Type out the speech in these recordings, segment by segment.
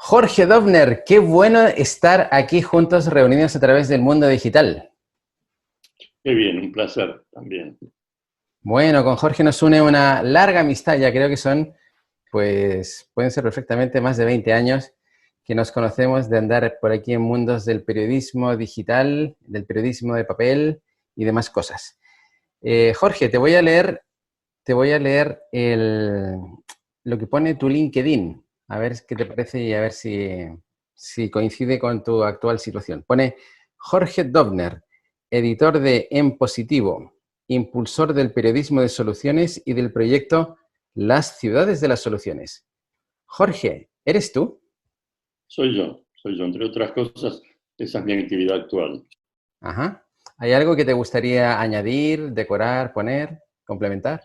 Jorge Dovner, qué bueno estar aquí juntos reunidos a través del mundo digital. Qué bien, un placer también. Bueno, con Jorge nos une una larga amistad, ya creo que son, pues, pueden ser perfectamente más de 20 años que nos conocemos de andar por aquí en mundos del periodismo digital, del periodismo de papel y demás cosas. Jorge, te voy a leer lo que pone tu LinkedIn, a ver qué te parece y a ver si coincide con tu actual situación. Pone Jorge Dovner, editor de En Positivo, impulsor del periodismo de soluciones y del proyecto Las Ciudades de las Soluciones. Jorge, ¿eres tú? Soy yo, entre otras cosas, esa es mi actividad actual. Ajá. ¿Hay algo que te gustaría añadir, decorar, poner, complementar?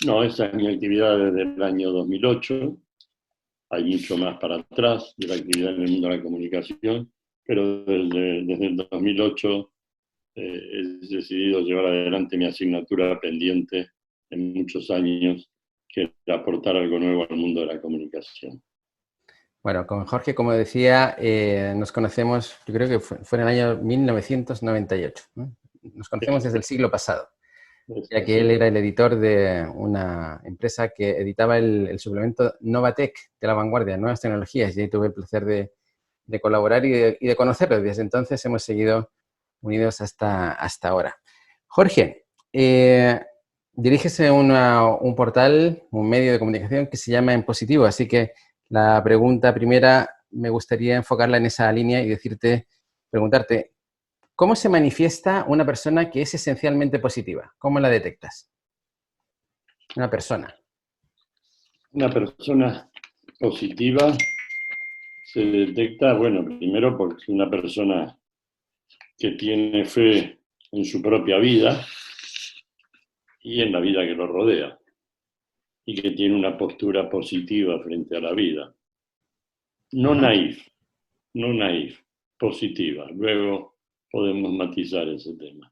No, esa es mi actividad desde el año 2008. Hay mucho más para atrás de la actividad en el mundo de la comunicación, pero desde el 2008 he decidido llevar adelante mi asignatura pendiente en muchos años, que era aportar algo nuevo al mundo de la comunicación. Bueno, con Jorge, como decía, nos conocemos, yo creo que fue en el año 1998, ¿no? Nos conocemos desde el siglo pasado, Es ya que él así. era el editor de una empresa que editaba el suplemento Novatec de La Vanguardia, Nuevas Tecnologías, y ahí tuve el placer de colaborar y de conocerlo. Desde entonces hemos seguido unidos hasta ahora. Jorge, diriges un portal, un medio de comunicación que se llama En Positivo, así que la pregunta primera me gustaría enfocarla en esa línea y preguntarte, ¿cómo se manifiesta una persona que es esencialmente positiva? ¿Cómo la detectas? Una persona. Una persona positiva se detecta, bueno, primero porque es una persona que tiene fe en su propia vida y en la vida que lo rodea, y que tiene una postura positiva frente a la vida. No Ajá. naif, no naif, positiva. Luego podemos matizar ese tema.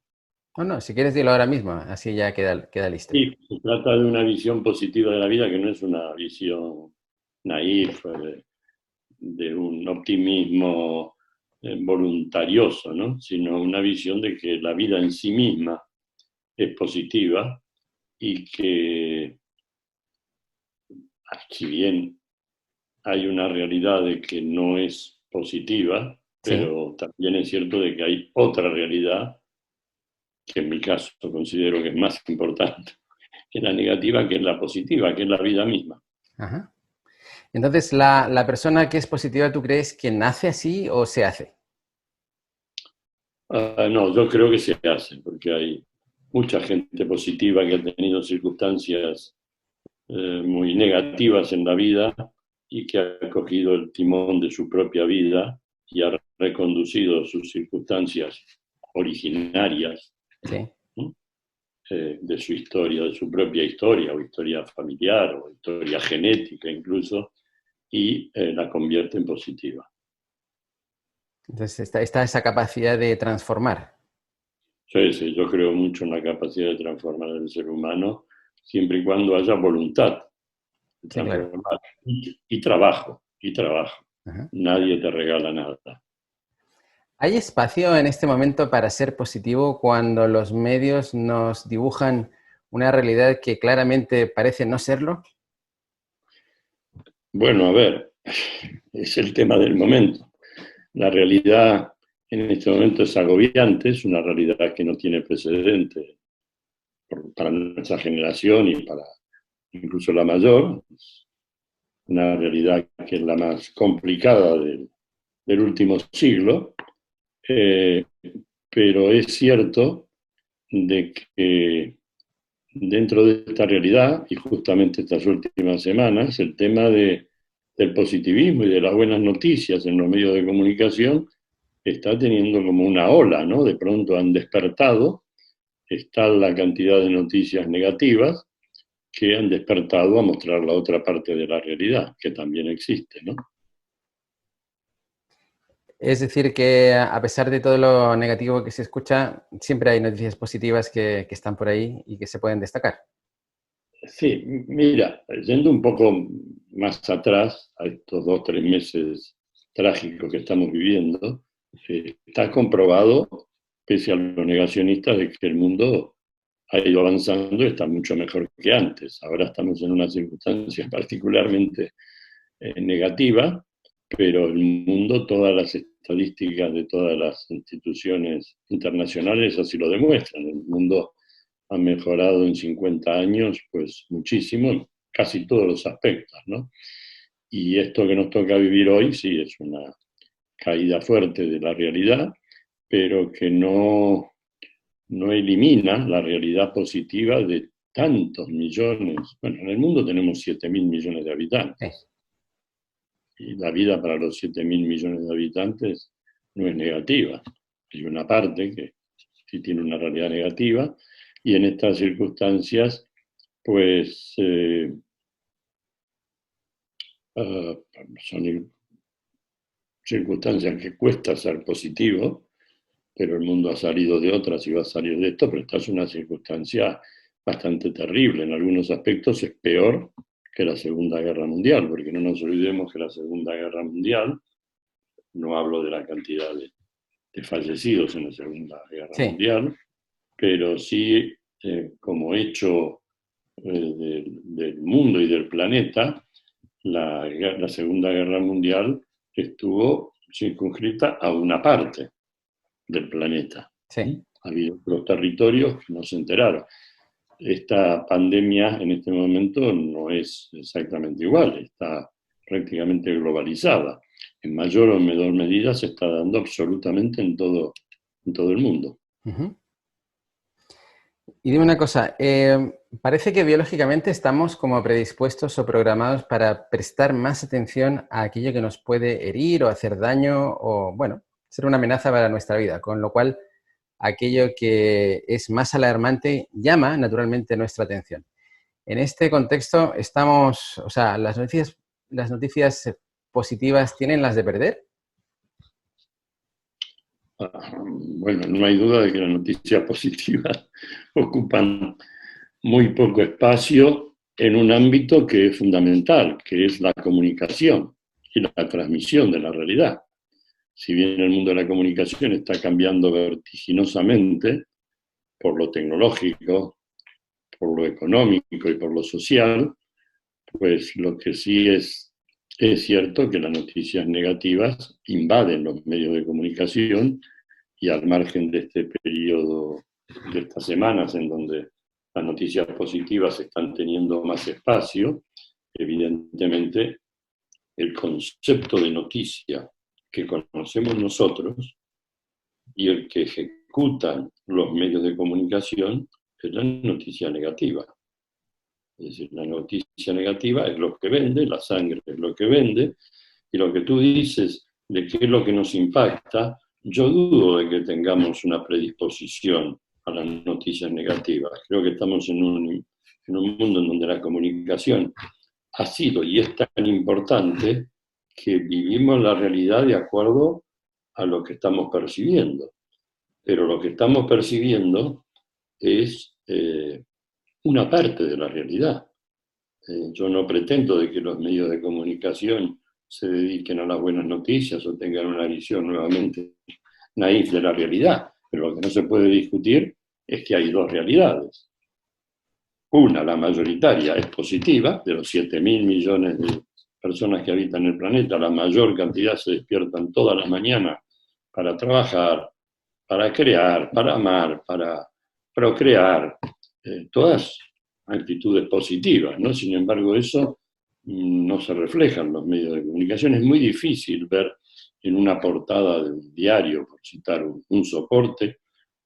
No, no, si quieres dilo ahora mismo, así ya queda listo. Y se trata de una visión positiva de la vida que no es una visión naif, de un optimismo voluntarioso, ¿no? Sino una visión de que la vida en sí misma es positiva y que, si bien hay una realidad de que no es positiva, Sí. pero también es cierto de que hay otra realidad, que en mi caso considero que es más importante que la negativa, que es la positiva, que es la vida misma. Ajá. Entonces, la persona que es positiva, ¿tú crees que nace así o se hace? No, yo creo que se hace, porque hay mucha gente positiva que ha tenido circunstancias muy negativas en la vida y que ha cogido el timón de su propia vida y ha reconducido sus circunstancias originarias, Sí. ¿no? De su historia, de su propia historia, o historia familiar, o historia genética incluso, y la convierte en positiva. Entonces, está esa capacidad de transformar. Sí, sí, yo creo mucho en la capacidad de transformar el ser humano, siempre y cuando haya voluntad de Sí, claro. transformar y trabajo, y trabajo. Ajá. Nadie te regala nada. ¿Hay espacio en este momento para ser positivo cuando los medios nos dibujan una realidad que claramente parece no serlo? Bueno, a ver, es el tema del momento. La realidad en este momento es agobiante, es una realidad que no tiene precedente para nuestra generación y para incluso la mayor. Es una realidad que es la más complicada del último siglo, eh, pero es cierto de que dentro de esta realidad, y justamente estas últimas semanas, el tema del positivismo y de las buenas noticias en los medios de comunicación está teniendo como una ola, ¿no? De pronto han despertado, está la cantidad de noticias negativas que han despertado a mostrar la otra parte de la realidad, que también existe, ¿no? Es decir, que a pesar de todo lo negativo que se escucha, siempre hay noticias positivas que están por ahí y que se pueden destacar. Sí, mira, yendo un poco más atrás, a estos 2 o 3 meses trágicos que estamos viviendo, está comprobado, pese a los negacionistas, de que el mundo ha ido avanzando y está mucho mejor que antes. Ahora estamos en una circunstancia particularmente negativa, pero el mundo, todas las estadísticas de todas las instituciones internacionales así lo demuestran. El mundo ha mejorado en 50 años, pues muchísimo, en casi todos los aspectos, ¿no? Y esto que nos toca vivir hoy, sí, es una caída fuerte de la realidad, pero que no elimina la realidad positiva de tantos millones. Bueno, en el mundo tenemos 7.000 millones de Sí. habitantes, y la vida para los 7.000 millones de habitantes no es negativa. Hay una parte que sí tiene una realidad negativa, y en estas circunstancias, pues son circunstancias que cuesta ser positivo, pero el mundo ha salido de otras y va a salir de esto, pero esta es una circunstancia bastante terrible. En algunos aspectos es peor que la Segunda Guerra Mundial, porque no nos olvidemos que la Segunda Guerra Mundial, no hablo de la cantidad de fallecidos en la Segunda Guerra Sí. Mundial, pero sí como hecho del mundo y del planeta, la Segunda Guerra Mundial estuvo circunscrita a una parte del planeta. Sí. Ha habido otros territorios que no se enteraron. Esta pandemia en este momento no es exactamente igual, está prácticamente globalizada. En mayor o menor medida se está dando absolutamente en todo el mundo. Ujú. Y dime una cosa, parece que biológicamente estamos como predispuestos o programados para prestar más atención a aquello que nos puede herir o hacer daño o, bueno, ser una amenaza para nuestra vida, con lo cual aquello que es más alarmante llama naturalmente nuestra atención. En este contexto estamos, o sea, las noticias positivas tienen las de perder. Bueno, no hay duda de que las noticias positivas ocupan muy poco espacio en un ámbito que es fundamental, que es la comunicación y la transmisión de la realidad. Si bien el mundo de la comunicación está cambiando vertiginosamente por lo tecnológico, por lo económico y por lo social, pues lo que sí es cierto que las noticias negativas invaden los medios de comunicación, y al margen de este periodo, de estas semanas en donde las noticias positivas están teniendo más espacio, evidentemente el concepto de noticia que conocemos nosotros y el que ejecutan los medios de comunicación es la noticia negativa. Es decir, la noticia negativa es lo que vende, la sangre es lo que vende, y lo que tú dices de qué es lo que nos impacta, yo dudo de que tengamos una predisposición a las noticias negativas. Creo que estamos en un mundo en donde la comunicación ha sido y es tan importante que vivimos la realidad de acuerdo a lo que estamos percibiendo. Pero lo que estamos percibiendo es una parte de la realidad. Yo no pretendo de que los medios de comunicación se dediquen a las buenas noticias o tengan una visión nuevamente naif de la realidad, pero lo que no se puede discutir es que hay dos realidades. Una, la mayoritaria, es positiva, de los 7.000 millones de personas que habitan el planeta, la mayor cantidad se despiertan todas las mañanas para trabajar, para crear, para amar, para procrear, todas actitudes positivas, ¿no? Sin embargo, eso no se refleja en los medios de comunicación. Es muy difícil ver en una portada de un diario, por citar un soporte,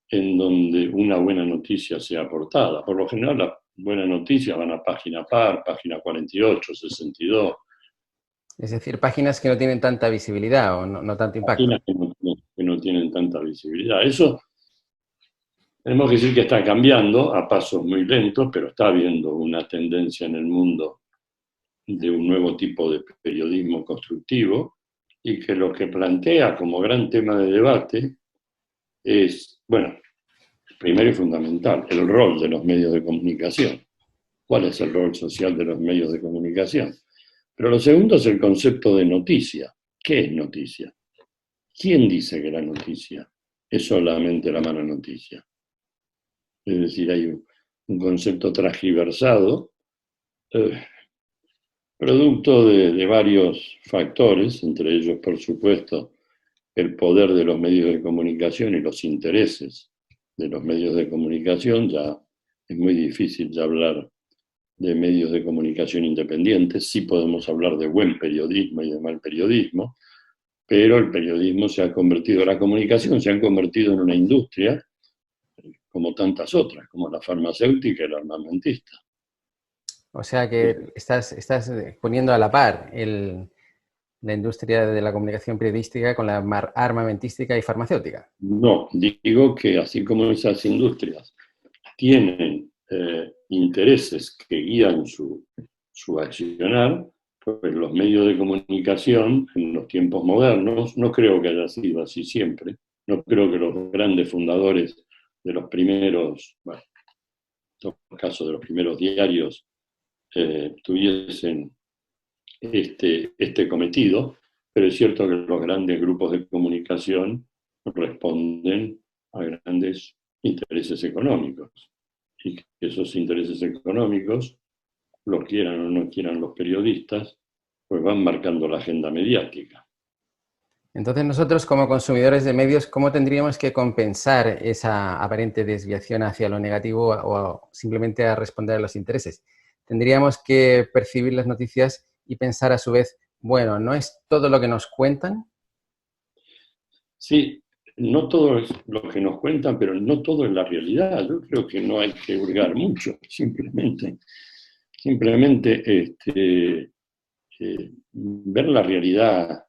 en donde una buena noticia sea aportada. Por lo general, las buenas noticias van a página par, página 48, 62. Es decir, páginas que no tienen tanta visibilidad o no tanto impacto. Páginas que no tienen tanta visibilidad. Eso tenemos que decir que está cambiando a pasos muy lentos, pero está habiendo una tendencia en el mundo de un nuevo tipo de periodismo constructivo, y que lo que plantea como gran tema de debate es, bueno, primero y fundamental, el rol de los medios de comunicación. cuál es el rol social de los medios de comunicación. Pero lo segundo es el concepto de noticia. ¿Qué es noticia? ¿Quién dice que la noticia es solamente la mala noticia? Es decir, hay un concepto transgiversado, producto de varios factores, entre ellos, por supuesto, el poder de los medios de comunicación y los intereses de los medios de comunicación. Ya es muy difícil ya hablar de medios de comunicación independientes. Sí podemos hablar de buen periodismo y de mal periodismo, pero el periodismo se ha convertido, la comunicación se ha convertido en una industria como tantas otras, como la farmacéutica y la armamentista. O sea que estás poniendo a la par la industria de la comunicación periodística con la armamentística y farmacéutica. No, digo que así como esas industrias tienen intereses que guían su accionar, pues los medios de comunicación en los tiempos modernos, no creo que haya sido así siempre, no creo que los grandes fundadores de los primeros, bueno, en todo caso de los primeros diarios, tuviesen este cometido, pero es cierto que los grandes grupos de comunicación responden a grandes intereses económicos y que esos intereses económicos, los quieran o no quieran los periodistas, pues van marcando la agenda mediática. Entonces nosotros como consumidores de medios, ¿cómo tendríamos que compensar esa aparente desviación hacia lo negativo o simplemente a responder a los intereses? Tendríamos que percibir las noticias y pensar a su vez, bueno, ¿no es todo lo que nos cuentan? Sí, no todo es lo que nos cuentan, pero no todo es la realidad. Yo creo que no hay que hurgar mucho, simplemente ver la realidad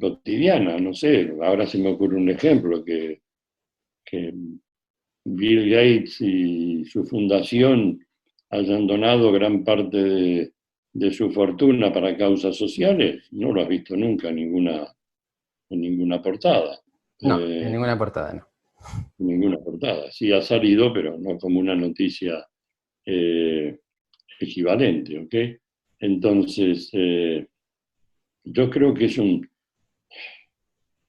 cotidiana. No sé, ahora se me ocurre un ejemplo, que Bill Gates y su fundación hayan donado gran parte de su fortuna para causas sociales. No lo has visto nunca en ninguna portada. No, en ninguna portada, no. Ninguna portada. Sí ha salido, pero no como una noticia eh, equivalente, ¿ok? Entonces, yo creo que yo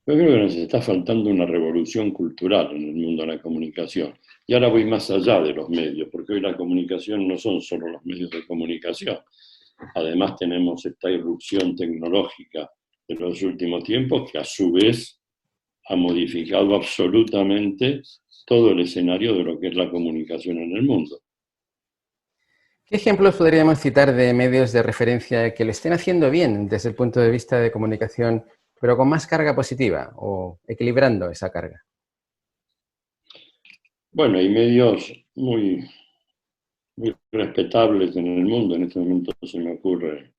creo que nos está faltando una revolución cultural en el mundo de la comunicación. Y ahora voy más allá de los medios, porque hoy la comunicación no son solo los medios de comunicación. Además tenemos esta irrupción tecnológica de los últimos tiempos que a su vez ha modificado absolutamente todo el escenario de lo que es la comunicación en el mundo. ¿Qué ejemplos podríamos citar de medios de referencia que lo estén haciendo bien desde el punto de vista de comunicación, pero con más carga positiva o equilibrando esa carga? Bueno, hay medios muy respetables en el mundo. En este momento se me ocurre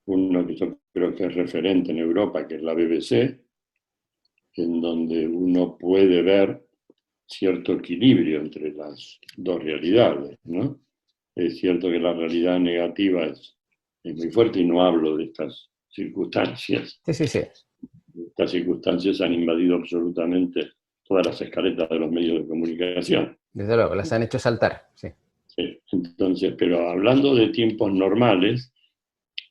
uno que yo creo que es referente en Europa, que es la BBC, en donde uno puede ver cierto equilibrio entre las dos realidades, ¿no? Es cierto que la realidad negativa es muy fuerte y no hablo de estas circunstancias. Sí, sí, sí. Estas circunstancias han invadido absolutamente todas las escaletas de los medios de comunicación. Desde luego, las han hecho saltar, sí. Sí, entonces, pero hablando de tiempos normales,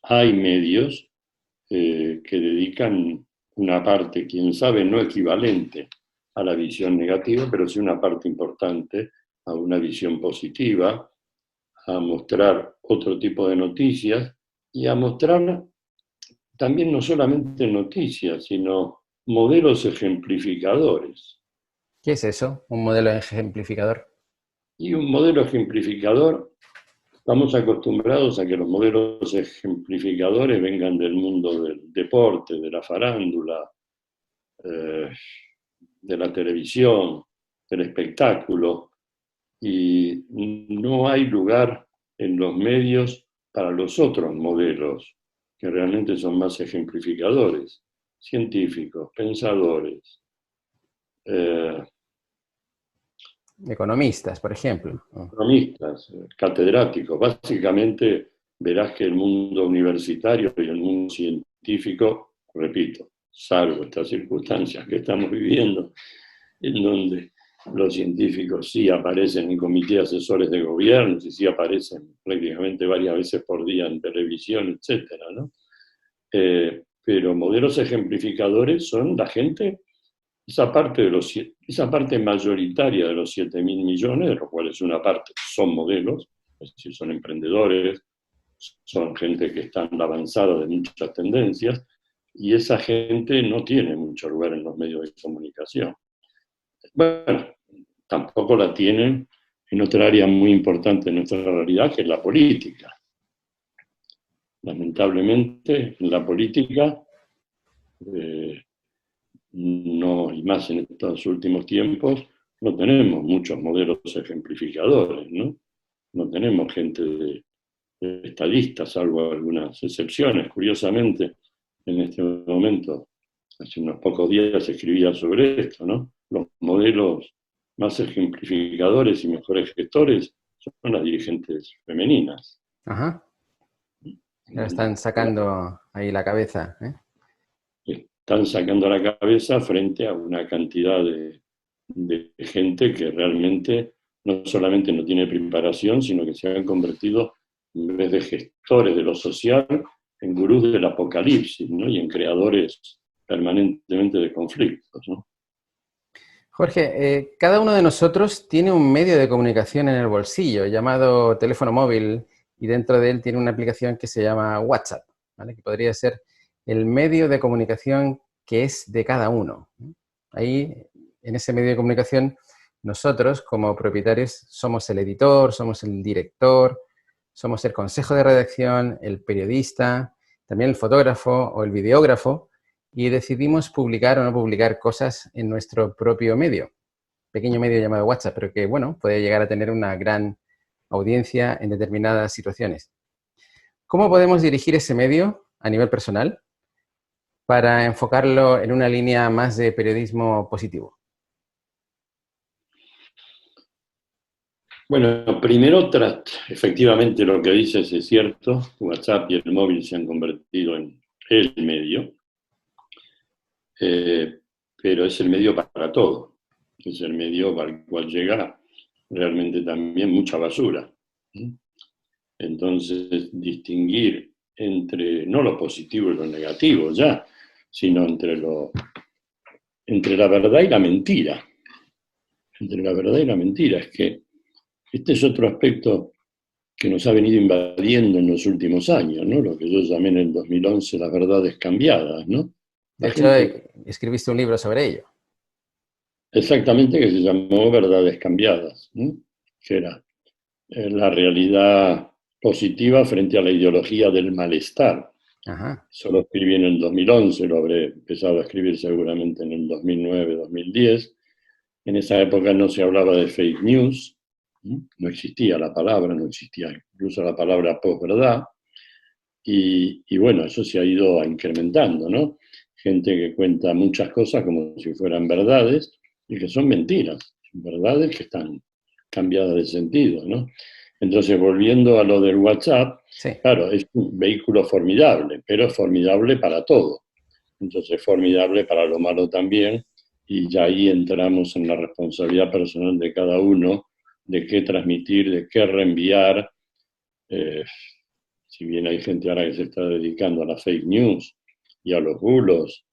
hay medios que dedican una parte, quién sabe, no equivalente a la visión negativa, pero sí una parte importante a una visión positiva, a mostrar otro tipo de noticias y a mostrar también no solamente noticias, sino modelos ejemplificadores. ¿Qué es eso? ¿Un modelo ejemplificador? Y un modelo ejemplificador, estamos acostumbrados a que los modelos ejemplificadores vengan del mundo del deporte, de la farándula, de la televisión, del espectáculo, y no hay lugar en los medios para los otros modelos, que realmente son más ejemplificadores, científicos, pensadores. Economistas, por ejemplo. Economistas, catedráticos. Básicamente verás que el mundo universitario y el mundo científico, repito, salvo estas circunstancias que estamos viviendo, en donde los científicos sí aparecen en comités asesores de gobierno, y sí aparecen prácticamente varias veces por día en televisión, etcétera, ¿no? Pero modelos ejemplificadores son la gente, esa parte mayoritaria de los 7.000 millones, de los cuales una parte son modelos, es decir, son emprendedores, son gente que están avanzada de muchas tendencias, y esa gente no tiene mucho lugar en los medios de comunicación. Bueno, tampoco la tienen en otra área muy importante de nuestra realidad, que es la política. Lamentablemente, en la política, no, y más en estos últimos tiempos, no tenemos muchos modelos ejemplificadores, ¿no? No tenemos gente de estadistas, salvo algunas excepciones. Curiosamente, en este momento, hace unos pocos días escribía sobre esto, ¿no? Los modelos más ejemplificadores y mejores gestores son las dirigentes femeninas. Ajá. Ya están sacando ahí la cabeza, ¿eh? Están sacando la cabeza frente a una cantidad de gente que realmente no solamente no tiene preparación, sino que se han convertido, en vez de gestores de lo social, en gurús del apocalipsis, ¿no? Y en creadores permanentemente de conflictos, ¿no? Jorge, cada uno de nosotros tiene un medio de comunicación en el bolsillo llamado teléfono móvil y dentro de él tiene una aplicación que se llama WhatsApp, ¿vale? Que podría ser el medio de comunicación que es de cada uno. Ahí, en ese medio de comunicación, nosotros como propietarios somos el editor, somos el director, somos el consejo de redacción, el periodista, también el fotógrafo o el videógrafo, y decidimos publicar o no publicar cosas en nuestro propio medio, pequeño medio llamado WhatsApp, pero que, bueno, puede llegar a tener una gran audiencia en determinadas situaciones. ¿Cómo podemos dirigir ese medio a nivel personal para enfocarlo en una línea más de periodismo positivo? Bueno, primero, efectivamente lo que dices es cierto, WhatsApp y el móvil se han convertido en el medio, pero es el medio para todo, es el medio para el cual llega realmente también mucha basura. Entonces, distinguir entre no lo positivo y lo negativo ya, sino entre la verdad y la mentira. Entre la verdad y la mentira, es que este es otro aspecto que nos ha venido invadiendo en los últimos años, ¿no? Lo que yo llamé en el 2011 las verdades cambiadas, ¿no? De La hecho, gente, escribiste un libro sobre ello. exactamente, que se llamó Verdades Cambiadas, ¿no? Que era la realidad positiva frente a la ideología del malestar. Ajá. Eso lo escribí en el 2011, lo habré empezado a escribir seguramente en el 2009, 2010. En esa época no se hablaba de fake news, no existía la palabra, no existía incluso la palabra posverdad. Y bueno, eso se ha ido incrementando, ¿no? Gente que cuenta muchas cosas como si fueran verdades y que son mentiras, verdades que están cambiadas de sentido, ¿no? Entonces, volviendo a lo del WhatsApp, Sí. claro, es un vehículo formidable, pero es formidable para todo. Entonces, es formidable para lo malo también, y ya ahí entramos en la responsabilidad personal de cada uno, de qué transmitir, de qué reenviar. Si bien hay gente ahora que se está dedicando a la fake news y a los bulos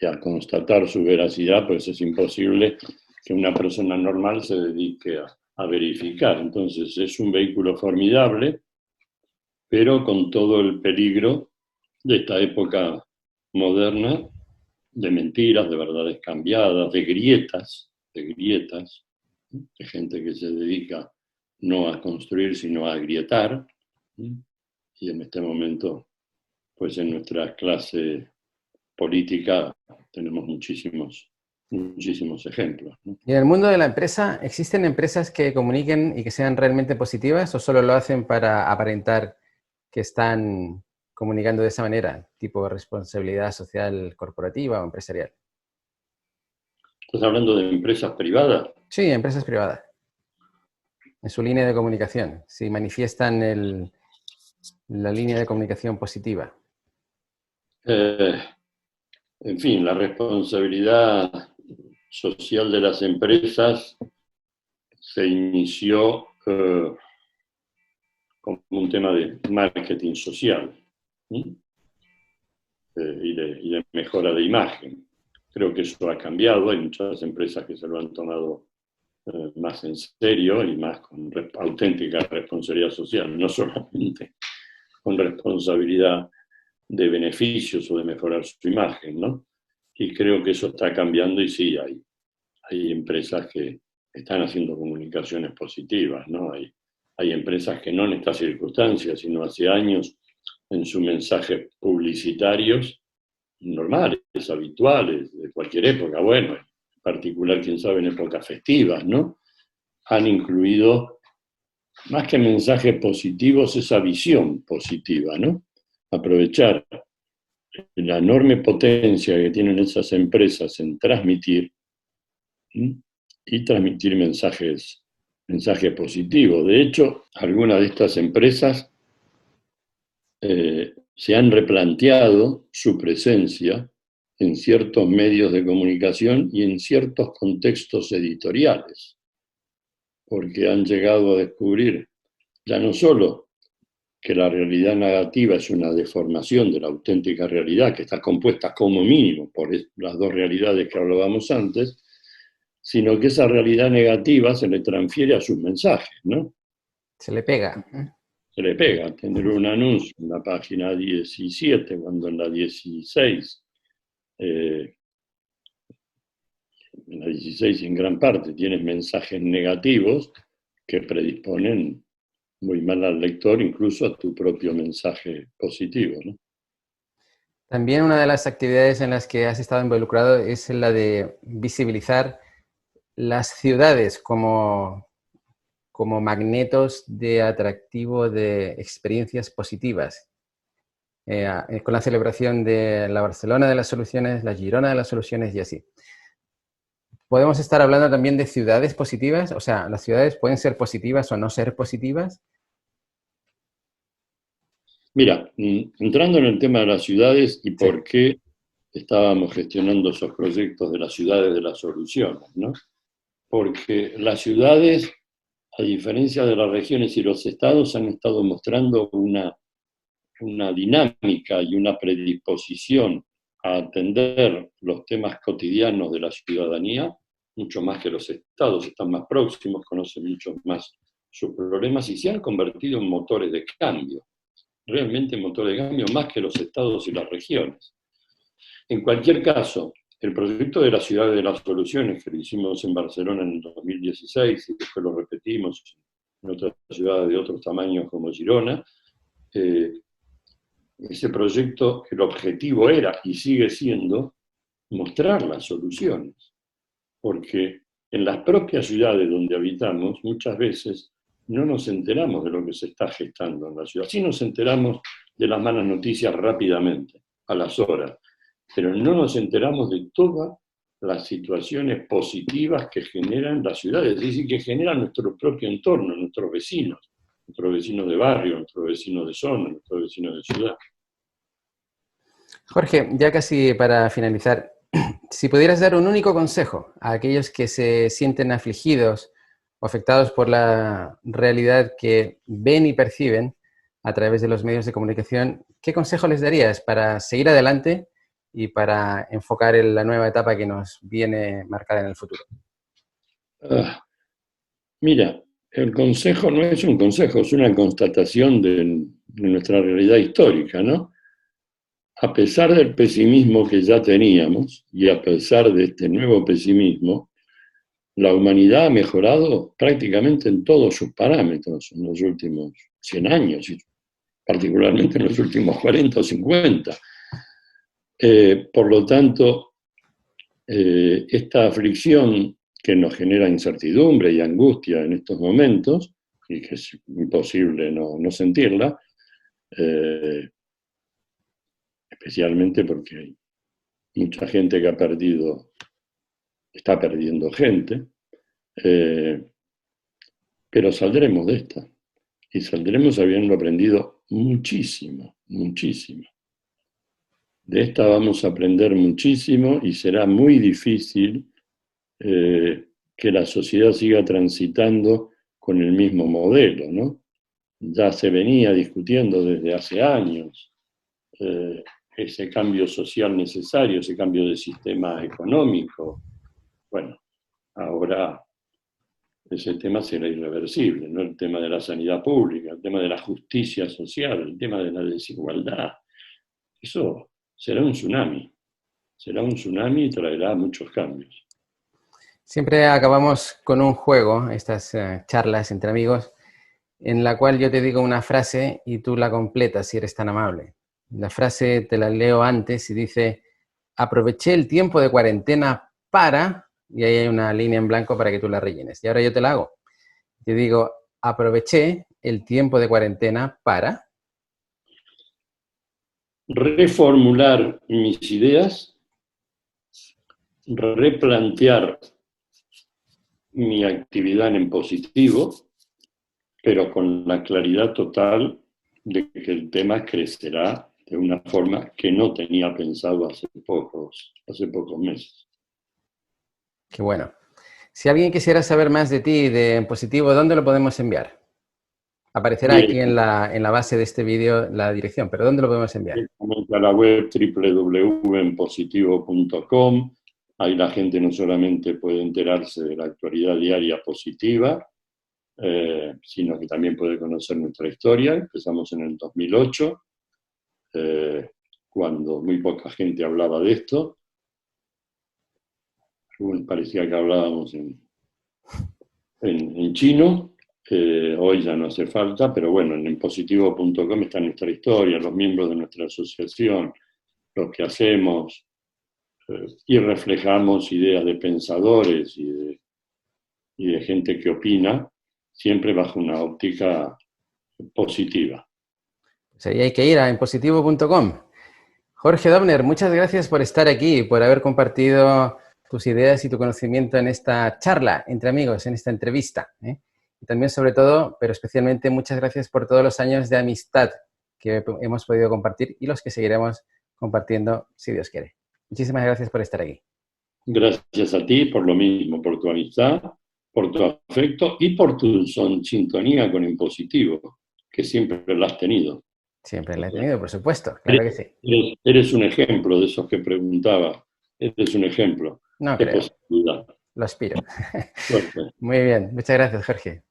y a constatar su veracidad, pues es imposible que una persona normal se dedique a verificar. Entonces es un vehículo formidable, pero con todo el peligro de esta época moderna, de mentiras, de verdades cambiadas, de gente que se dedica no a construir, sino a agrietar. Y en este momento, pues en nuestra clase política tenemos muchísimos ejemplos, ¿no? ¿Y en el mundo de la empresa, existen empresas que comuniquen y que sean realmente positivas o solo lo hacen para aparentar que están comunicando de esa manera, tipo responsabilidad social corporativa o empresarial? ¿Estás hablando de empresas privadas? Sí, empresas privadas. En su línea de comunicación, si manifiestan la línea de comunicación positiva. En fin, la responsabilidad social de las empresas se inició como un tema de marketing social, y de mejora de imagen. Creo que eso ha cambiado, hay muchas empresas que se lo han tomado más en serio y más con auténtica responsabilidad social, no solamente con responsabilidad de beneficios o de mejorar su imagen, ¿no? Y creo que eso está cambiando y sí, hay empresas que están haciendo comunicaciones positivas, ¿no? Hay empresas que no en estas circunstancias, sino hace años, en sus mensajes publicitarios normales, habituales, de cualquier época, bueno, en particular, quién sabe, en épocas festivas, ¿no? Han incluido, más que mensajes positivos, esa visión positiva, ¿no? Aprovechar la enorme potencia que tienen esas empresas en transmitir, y transmitir mensajes positivos. De hecho, algunas de estas empresas se han replanteado su presencia en ciertos medios de comunicación y en ciertos contextos editoriales, porque han llegado a descubrir ya no solo que la realidad negativa es una deformación de la auténtica realidad, que está compuesta como mínimo por las dos realidades que hablábamos antes, sino que esa realidad negativa se le transfiere a sus mensajes, ¿no? Se le pega. Se le pega tener un anuncio en la página 17, cuando en la 16, en la 16 en gran parte tienes mensajes negativos que predisponen muy mal al lector, incluso a tu propio mensaje positivo, ¿no? También una de las actividades en las que has estado involucrado es la de visibilizar las ciudades como magnetos de atractivo de experiencias positivas. Con la celebración de la Barcelona de las Soluciones, la Girona de las Soluciones y así. ¿Podemos estar hablando también de ciudades positivas? O sea, ¿las ciudades pueden ser positivas o no ser positivas? Mira, entrando en el tema de las ciudades y por qué estábamos gestionando esos proyectos de las ciudades de las soluciones, ¿no? Porque las ciudades, a diferencia de las regiones y los estados, han estado mostrando una dinámica y una predisposición a atender los temas cotidianos de la ciudadanía, mucho más que los estados, están más próximos, conocen mucho más sus problemas y se han convertido en motores de cambio, realmente motores de cambio más que los estados y las regiones. En cualquier caso, el proyecto de la ciudad de las soluciones, que lo hicimos en Barcelona en el 2016 y después lo repetimos en otras ciudades de otros tamaños como Girona, ese proyecto, el objetivo era y sigue siendo mostrar las soluciones, porque en las propias ciudades donde habitamos muchas veces no nos enteramos de lo que se está gestando en la ciudad. Sí nos enteramos de las malas noticias rápidamente, a las horas, pero no nos enteramos de todas las situaciones positivas que generan las ciudades, es decir, que generan nuestro propio entorno, nuestros vecinos de barrio, nuestros vecinos de zona, nuestros vecinos de ciudad. Jorge, ya casi para finalizar, si pudieras dar un único consejo a aquellos que se sienten afligidos o afectados por la realidad que ven y perciben a través de los medios de comunicación, ¿qué consejo les darías para seguir adelante y para enfocar en la nueva etapa que nos viene marcada en el futuro? Mira, el consejo no es un consejo, es una constatación de nuestra realidad histórica, ¿no? A pesar del pesimismo que ya teníamos y a pesar de este nuevo pesimismo, la humanidad ha mejorado prácticamente en todos sus parámetros en los últimos 100 años, y particularmente en los últimos 40 o 50. Por lo tanto, esta aflicción que nos genera incertidumbre y angustia en estos momentos, y que es imposible no sentirla, especialmente porque hay mucha gente que está perdiendo gente, pero saldremos de esta, y saldremos habiendo aprendido muchísimo, muchísimo. De esta vamos a aprender muchísimo y será muy difícil que la sociedad siga transitando con el mismo modelo, ¿no? Ya se venía discutiendo desde hace años ese cambio social necesario, ese cambio de sistema económico. Bueno, ahora ese tema será irreversible, ¿no? El tema de la sanidad pública, el tema de la justicia social, el tema de la desigualdad. Eso será un tsunami y traerá muchos cambios. Siempre acabamos con un juego, estas charlas entre amigos, en la cual yo te digo una frase y tú la completas si eres tan amable. La frase te la leo antes y dice, aproveché el tiempo de cuarentena para, y ahí hay una línea en blanco para que tú la rellenes. Y ahora yo te la hago. Te digo, aproveché el tiempo de cuarentena para... Reformular mis ideas, replantear mi actividad en positivo, pero con la claridad total de que el tema crecerá de una forma que no tenía pensado hace pocos meses. Qué bueno. Si alguien quisiera saber más de ti, de En Positivo, ¿dónde lo podemos enviar? Aparecerá aquí en la base de este vídeo la dirección, pero ¿dónde lo podemos enviar? A la web www.enpositivo.com. Ahí la gente no solamente puede enterarse de la actualidad diaria positiva, sino que también puede conocer nuestra historia. Empezamos en el 2008, cuando muy poca gente hablaba de esto. Parecía que hablábamos en chino. Hoy ya no hace falta, pero bueno, en positivo.com está nuestra historia, los miembros de nuestra asociación, lo que hacemos, y reflejamos ideas de pensadores y de gente que opina, siempre bajo una óptica positiva. Pues ahí hay que ir a enpositivo.com. Jorge Dobner, muchas gracias por estar aquí, por haber compartido tus ideas y tu conocimiento en esta charla entre amigos, en esta entrevista. Y también, sobre todo, pero especialmente, muchas gracias por todos los años de amistad que hemos podido compartir y los que seguiremos compartiendo, si Dios quiere. Muchísimas gracias por estar aquí. Gracias a ti por lo mismo, por tu amistad, por tu afecto y por tu sintonía con el positivo, que siempre la has tenido. Siempre la he tenido, por supuesto, claro que sí. Eres un ejemplo de esos que preguntaba. Eres un ejemplo No de creo, posibilidad. lo aspiro. Suerte. Muy bien, muchas gracias, Jorge.